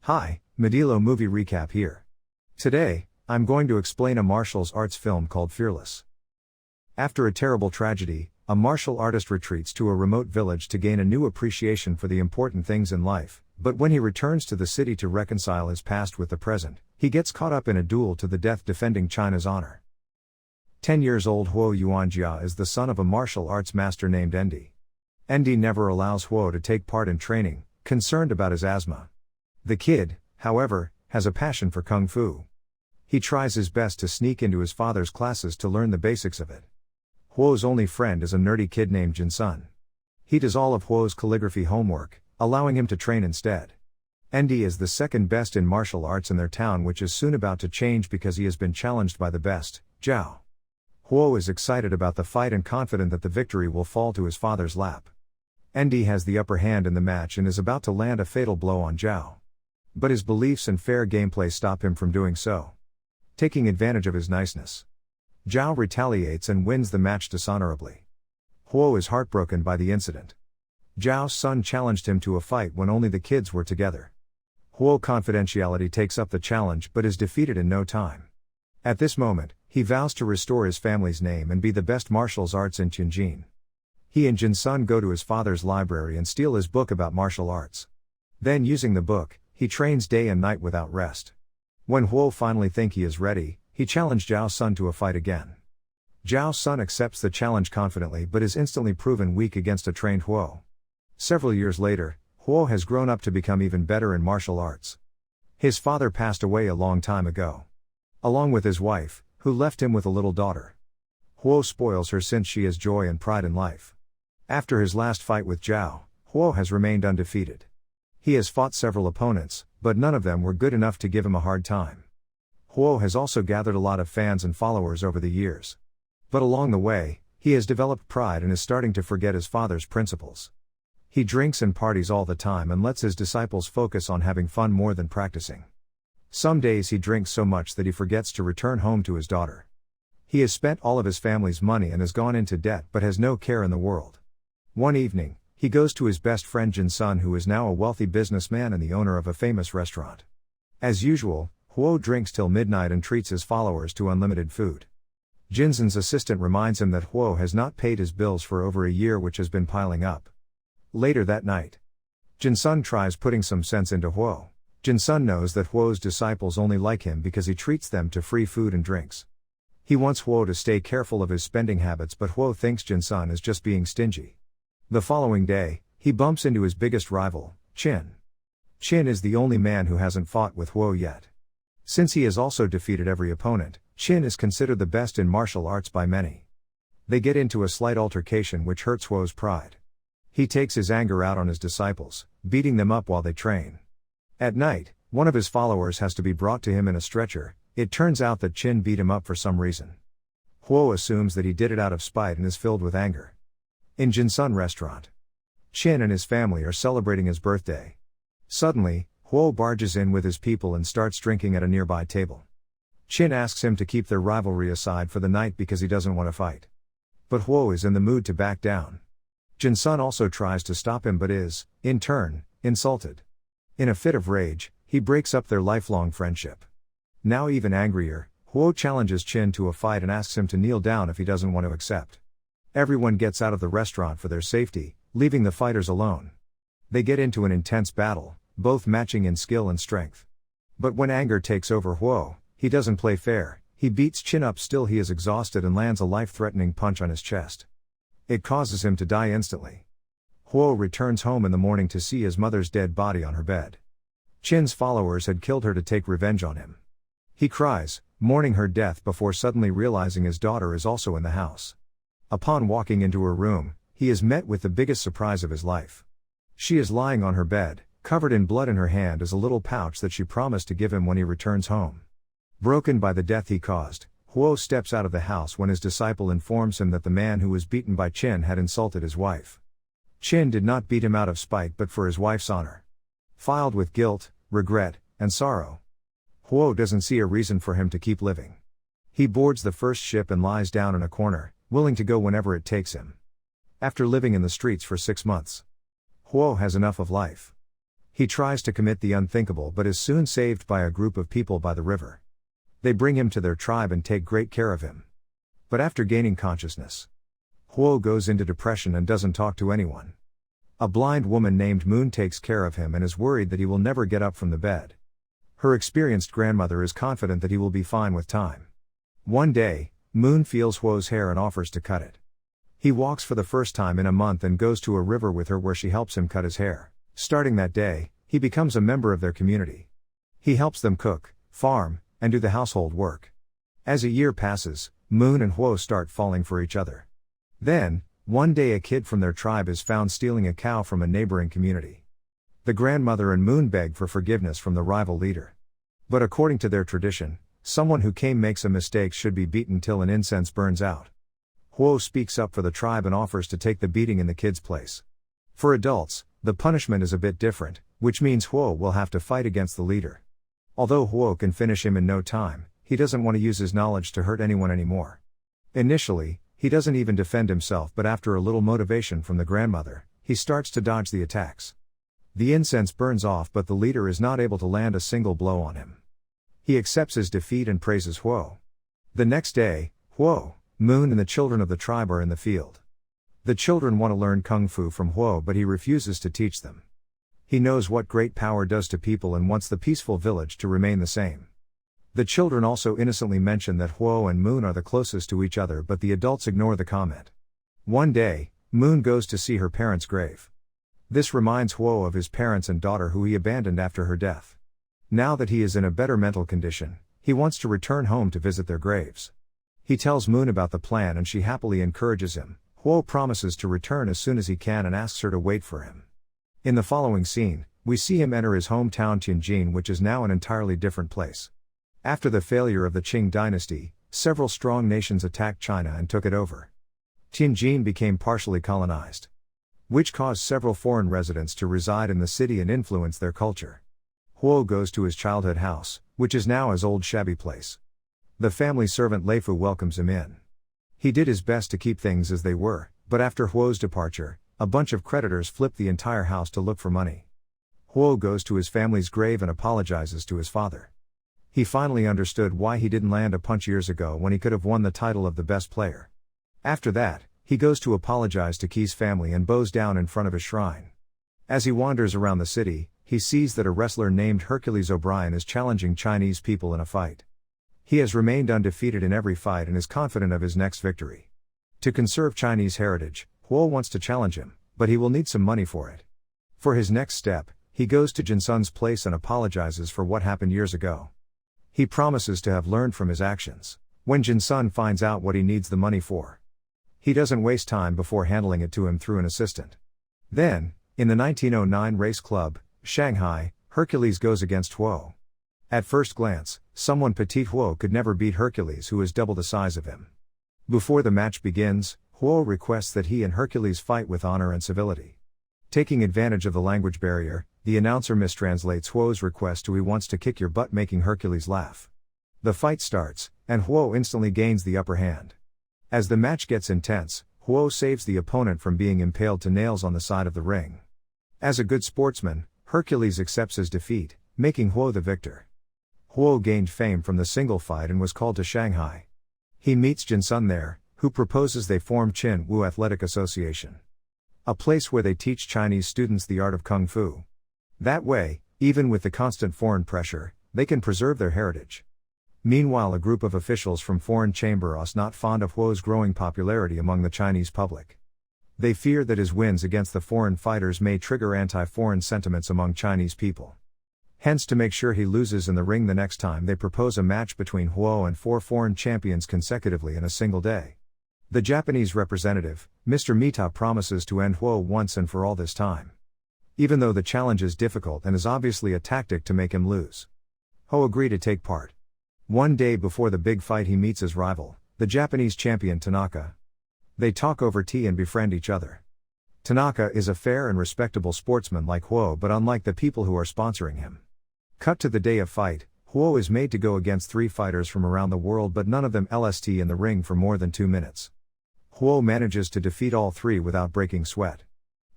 Hi, Medelo movie recap here. Today, I'm going to explain a martial arts film called Fearless. After a terrible tragedy, a martial artist retreats to a remote village to gain a new appreciation for the important things in life, but when he returns to the city to reconcile his past with the present, he gets caught up in a duel to the death defending China's honor. 10 years old Huo Yuanjia is the son of a martial arts master named Endi. Endi never allows Huo to take part in training, concerned about his asthma. The kid, however, has a passion for kung fu. He tries his best to sneak into his father's classes to learn the basics of it. Huo's only friend is a nerdy kid named Jinsun. He does all of Huo's calligraphy homework, allowing him to train instead. Endi is the second best in martial arts in their town, which is soon about to change because he has been challenged by the best, Zhao. Huo is excited about the fight and confident that the victory will fall to his father's lap. Endi has the upper hand in the match and is about to land a fatal blow on Zhao. But his beliefs and fair gameplay stop him from doing so. Taking advantage of his niceness, Zhao retaliates and wins the match dishonorably. Huo is heartbroken by the incident. Zhao's son challenged him to a fight when only the kids were together. Huo confidentiality takes up the challenge but is defeated in no time. At this moment, he vows to restore his family's name and be the best martial arts in Tianjin. He and Jinsun go to his father's library and steal his book about martial arts. Then, using the book, he trains day and night without rest. When Huo finally thinks he is ready, he challenged Zhao's son to a fight again. Zhao's son accepts the challenge confidently but is instantly proven weak against a trained Huo. Several years later, Huo has grown up to become even better in martial arts. His father passed away a long time ago, along with his wife, who left him with a little daughter. Huo spoils her since she has joy and pride in life. After his last fight with Zhao, Huo has remained undefeated. He has fought several opponents, but none of them were good enough to give him a hard time. Huo has also gathered a lot of fans and followers over the years. But along the way, he has developed pride and is starting to forget his father's principles. He drinks and parties all the time and lets his disciples focus on having fun more than practicing. Some days he drinks so much that he forgets to return home to his daughter. He has spent all of his family's money and has gone into debt but has no care in the world. One evening, he goes to his best friend Jinsun, who is now a wealthy businessman and the owner of a famous restaurant. As usual, Huo drinks till midnight and treats his followers to unlimited food. Jinsun's assistant reminds him that Huo has not paid his bills for over a year, which has been piling up. Later that night, Jinsun tries putting some sense into Huo. Jinsun knows that Huo's disciples only like him because he treats them to free food and drinks. He wants Huo to stay careful of his spending habits, but Huo thinks Jinsun is just being stingy. The following day, he bumps into his biggest rival, Qin. Qin is the only man who hasn't fought with Huo yet. Since he has also defeated every opponent, Qin is considered the best in martial arts by many. They get into a slight altercation which hurts Huo's pride. He takes his anger out on his disciples, beating them up while they train. At night, one of his followers has to be brought to him in a stretcher. It turns out that Qin beat him up for some reason. Huo assumes that he did it out of spite and is filled with anger. In Jinsun restaurant, Qin and his family are celebrating his birthday. Suddenly, Huo barges in with his people and starts drinking at a nearby table. Qin asks him to keep their rivalry aside for the night because he doesn't want to fight. But Huo is in the mood to back down. Jinsun also tries to stop him but is, in turn, insulted. In a fit of rage, he breaks up their lifelong friendship. Now even angrier, Huo challenges Qin to a fight and asks him to kneel down if he doesn't want to accept. Everyone gets out of the restaurant for their safety, leaving the fighters alone. They get into an intense battle, both matching in skill and strength. But when anger takes over Huo, he doesn't play fair. He beats Qin up still he is exhausted and lands a life-threatening punch on his chest. It causes him to die instantly. Huo returns home in the morning to see his mother's dead body on her bed. Qin's followers had killed her to take revenge on him. He cries, mourning her death before suddenly realizing his daughter is also in the house. Upon walking into her room, he is met with the biggest surprise of his life. She is lying on her bed, covered in blood. In her hand is a little pouch that she promised to give him when he returns home. Broken by the death he caused, Huo steps out of the house when his disciple informs him that the man who was beaten by Qin had insulted his wife. Qin did not beat him out of spite but for his wife's honor. Filled with guilt, regret, and sorrow, Huo doesn't see a reason for him to keep living. He boards the first ship and lies down in a corner, willing to go whenever it takes him. After living in the streets for 6 months, Huo has enough of life. He tries to commit the unthinkable but is soon saved by a group of people by the river. They bring him to their tribe and take great care of him. But after gaining consciousness, Huo goes into depression and doesn't talk to anyone. A blind woman named Moon takes care of him and is worried that he will never get up from the bed. Her experienced grandmother is confident that he will be fine with time. One day, Moon feels Huo's hair and offers to cut it. He walks for the first time in a month and goes to a river with her where she helps him cut his hair. Starting that day, he becomes a member of their community. He helps them cook, farm, and do the household work. As a year passes, Moon and Huo start falling for each other. Then, one day a kid from their tribe is found stealing a cow from a neighboring community. The grandmother and Moon beg for forgiveness from the rival leader. But according to their tradition, someone who makes a mistake should be beaten till an incense burns out. Huo speaks up for the tribe and offers to take the beating in the kid's place. For adults, the punishment is a bit different, which means Huo will have to fight against the leader. Although Huo can finish him in no time, he doesn't want to use his knowledge to hurt anyone anymore. Initially, he doesn't even defend himself, but after a little motivation from the grandmother, he starts to dodge the attacks. The incense burns off, but the leader is not able to land a single blow on him. He accepts his defeat and praises Huo. The next day, Huo, Moon and the children of the tribe are in the field. The children want to learn kung fu from Huo, but he refuses to teach them. He knows what great power does to people and wants the peaceful village to remain the same. The children also innocently mention that Huo and Moon are the closest to each other, but the adults ignore the comment. One day, Moon goes to see her parents' grave. This reminds Huo of his parents and daughter who he abandoned after her death. Now that he is in a better mental condition, he wants to return home to visit their graves. He tells Moon about the plan and she happily encourages him. Huo promises to return as soon as he can and asks her to wait for him. In the following scene, we see him enter his hometown Tianjin, which is now an entirely different place. After the failure of the Qing dynasty, several strong nations attacked China and took it over. Tianjin became partially colonized, which caused several foreign residents to reside in the city and influence their culture. Huo goes to his childhood house, which is now his old shabby place. The family servant Leifu welcomes him in. He did his best to keep things as they were, but after Huo's departure, a bunch of creditors flipped the entire house to look for money. Huo goes to his family's grave and apologizes to his father. He finally understood why he didn't land a punch years ago when he could have won the title of the best player. After that, he goes to apologize to Key's family and bows down in front of his shrine. As he wanders around the city, he sees that a wrestler named Hercules O'Brien is challenging Chinese people in a fight. He has remained undefeated in every fight and is confident of his next victory. To conserve Chinese heritage, Huo wants to challenge him, but he will need some money for it. For his next step, he goes to Jinsun's place and apologizes for what happened years ago. He promises to have learned from his actions. When Jinsun finds out what he needs the money for, he doesn't waste time before handling it to him through an assistant. Then, in the 1909 race club, Shanghai, Hercules goes against Huo. At first glance, someone petite Huo could never beat Hercules, who is double the size of him. Before the match begins, Huo requests that he and Hercules fight with honor and civility. Taking advantage of the language barrier, the announcer mistranslates Huo's request to "he wants to kick your butt," making Hercules laugh. The fight starts, and Huo instantly gains the upper hand. As the match gets intense, Huo saves the opponent from being impaled to nails on the side of the ring. As a good sportsman, Hercules accepts his defeat, making Huo the victor. Huo gained fame from the single fight and was called to Shanghai. He meets Jinsun there, who proposes they form Qin Wu Athletic Association, a place where they teach Chinese students the art of Kung Fu. That way, even with the constant foreign pressure, they can preserve their heritage. Meanwhile, a group of officials from foreign chamber are not fond of Huo's growing popularity among the Chinese public. They fear that his wins against the foreign fighters may trigger anti-foreign sentiments among Chinese people. Hence, to make sure he loses in the ring the next time, they propose a match between Huo and 4 foreign champions consecutively in a single day. The Japanese representative, Mr. Mita, promises to end Huo once and for all this time, even though the challenge is difficult and is obviously a tactic to make him lose. Huo agrees to take part. One day before the big fight, he meets his rival, the Japanese champion Tanaka. They talk over tea and befriend each other. Tanaka is a fair and respectable sportsman like Huo, but unlike the people who are sponsoring him. Cut to the day of fight, Huo is made to go against 3 fighters from around the world, but none of them LST in the ring for more than 2 minutes. Huo manages to defeat all 3 without breaking sweat.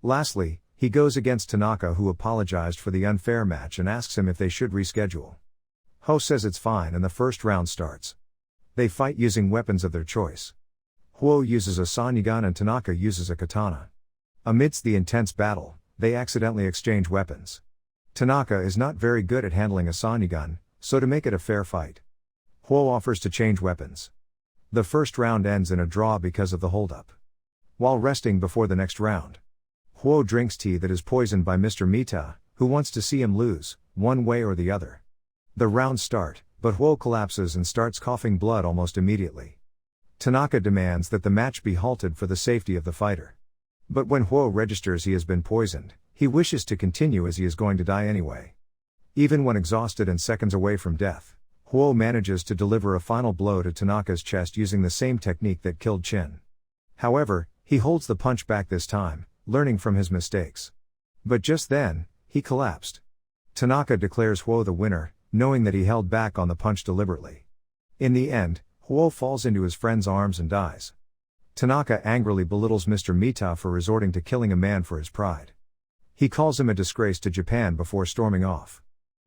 Lastly, He goes against Tanaka, who apologized for the unfair match and asks him if they should reschedule. Ho says it's fine and the first round starts. They fight using weapons of their choice. Huo uses a Sanyugan and Tanaka uses a katana. Amidst the intense battle, they accidentally exchange weapons. Tanaka is not very good at handling a Sanyugan, so to make it a fair fight, Huo offers to change weapons. The first round ends in a draw because of the holdup. While resting before the next round, Huo drinks tea that is poisoned by Mr. Mita, who wants to see him lose, one way or the other. The rounds start, but Huo collapses and starts coughing blood almost immediately. Tanaka demands that the match be halted for the safety of the fighter. But when Huo registers he has been poisoned, he wishes to continue as he is going to die anyway. Even when exhausted and seconds away from death, Huo manages to deliver a final blow to Tanaka's chest using the same technique that killed Chin. However, he holds the punch back this time, learning from his mistakes. But just then, he collapsed. Tanaka declares Huo the winner, knowing that he held back on the punch deliberately. In the end, Huo falls into his friend's arms and dies. Tanaka angrily belittles Mr. Mita for resorting to killing a man for his pride. He calls him a disgrace to Japan before storming off.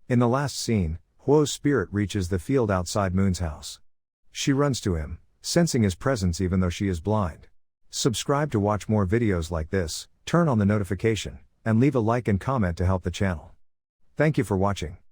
In the last scene, Huo's spirit reaches the field outside Moon's house. She runs to him, sensing his presence even though she is blind. Subscribe to watch more videos like this, turn on the notification, and leave a like and comment to help the channel. Thank you for watching.